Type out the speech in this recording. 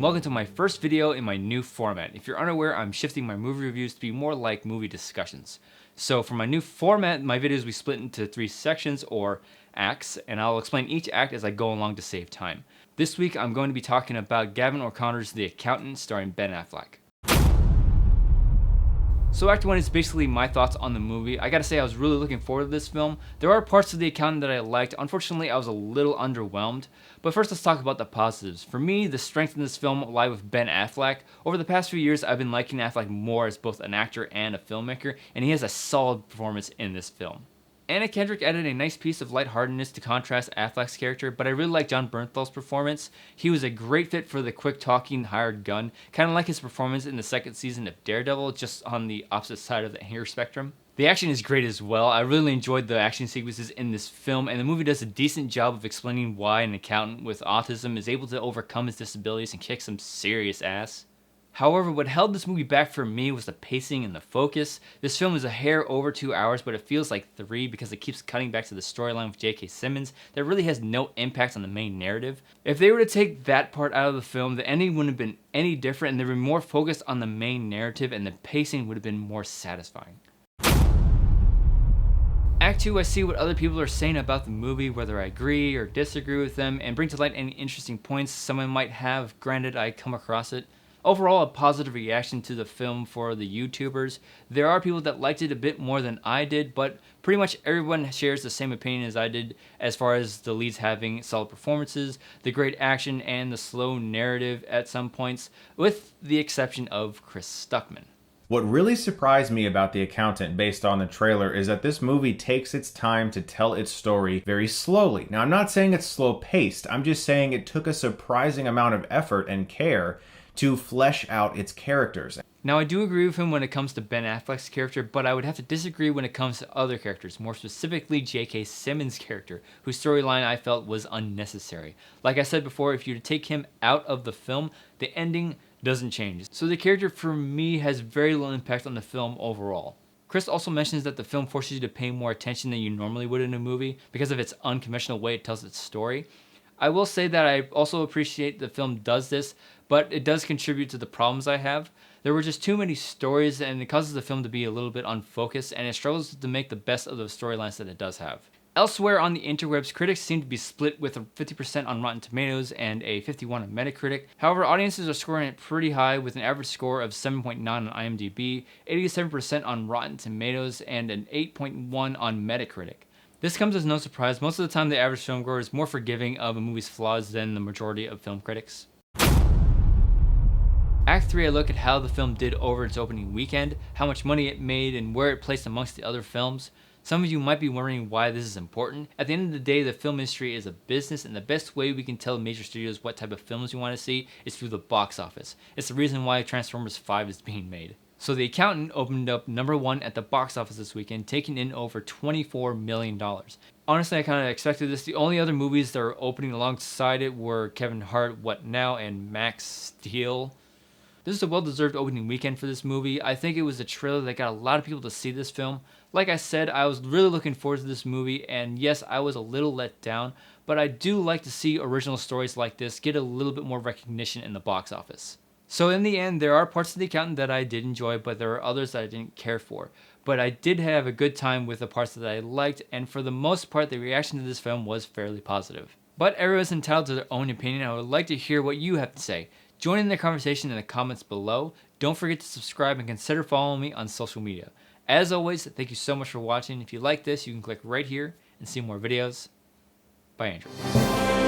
and welcome to my first video in my new format. If you're unaware, I'm shifting my movie reviews to be more like movie discussions. So for my new format, my videos will be split into 3 sections or acts, and I'll explain each act as I go along to save time. This week, I'm going to be talking about Gavin O'Connor's The Accountant starring Ben Affleck. So Act 1 is basically my thoughts on the movie. I gotta say, I was really looking forward to this film. There are parts of The Accountant that I liked. Unfortunately, I was a little underwhelmed. But first, let's talk about the positives. For me, the strength in this film lie with Ben Affleck. Over the past few years, I've been liking Affleck more as both an actor and a filmmaker, and he has a solid performance in this film. Anna Kendrick added a nice piece of lightheartedness to contrast Affleck's character, but I really like Jon Bernthal's performance. He was a great fit for the quick-talking hired gun, kind of like his performance in the second season of Daredevil, just on the opposite side of the anger spectrum. The action is great as well. I really enjoyed the action sequences in this film, and the movie does a decent job of explaining why an accountant with autism is able to overcome his disabilities and kick some serious ass. However, what held this movie back for me was the pacing and the focus. This film is a hair over 2 hours, but it feels like 3 because it keeps cutting back to the storyline with J.K. Simmons that really has no impact on the main narrative. If they were to take that part out of the film, the ending wouldn't have been any different, and they were more focused on the main narrative, and the pacing would have been more satisfying. Act 2, I see what other people are saying about the movie, whether I agree or disagree with them, and bring to light any interesting points someone might have, granted I come across it. Overall, a positive reaction to the film for the YouTubers. There are people that liked it a bit more than I did, but pretty much everyone shares the same opinion as I did as far as the leads having solid performances, the great action, and the slow narrative at some points, with the exception of Chris Stuckman. What really surprised me about The Accountant based on the trailer is that this movie takes its time to tell its story very slowly. Now, I'm not saying it's slow-paced, I'm just saying it took a surprising amount of effort and care to flesh out its characters. Now, I do agree with him when it comes to Ben Affleck's character, but I would have to disagree when it comes to other characters, more specifically J.K. Simmons' character, whose storyline I felt was unnecessary. Like I said before, if you take him out of the film, the ending doesn't change. So the character for me has very little impact on the film overall. Chris also mentions that the film forces you to pay more attention than you normally would in a movie because of its unconventional way it tells its story. I will say that I also appreciate the film does this, but it does contribute to the problems I have. There were just too many stories, and it causes the film to be a little bit unfocused, and it struggles to make the best of the storylines that it does have. Elsewhere on the interwebs, critics seem to be split with a 50% on Rotten Tomatoes and a 51% on Metacritic. However, audiences are scoring it pretty high with an average score of 7.9 on IMDb, 87% on Rotten Tomatoes, and an 8.1 on Metacritic. This comes as no surprise. Most of the time, the average filmgoer is more forgiving of a movie's flaws than the majority of film critics. Act 3, I look at how the film did over its opening weekend, how much money it made, and where it placed amongst the other films. Some of you might be wondering why this is important. At the end of the day, the film industry is a business, and the best way we can tell major studios what type of films we want to see is through the box office. It's the reason why Transformers 5 is being made. So The Accountant opened up #1 at the box office this weekend, taking in over $24 million. Honestly, I kind of expected this. The only other movies that were opening alongside it were Kevin Hart, What Now, and Max Steel. This is a well-deserved opening weekend for this movie. I think it was a trailer that got a lot of people to see this film. Like I said, I was really looking forward to this movie, and yes, I was a little let down, but I do like to see original stories like this get a little bit more recognition in the box office. So in the end, there are parts of The Accountant that I did enjoy, but there are others that I didn't care for. But I did have a good time with the parts that I liked, and for the most part, the reaction to this film was fairly positive. But everyone's entitled to their own opinion. I would like to hear what you have to say. Join in the conversation in the comments below. Don't forget to subscribe and consider following me on social media. As always, thank you so much for watching. If you like this, you can click right here and see more videos. Bye, Andrew.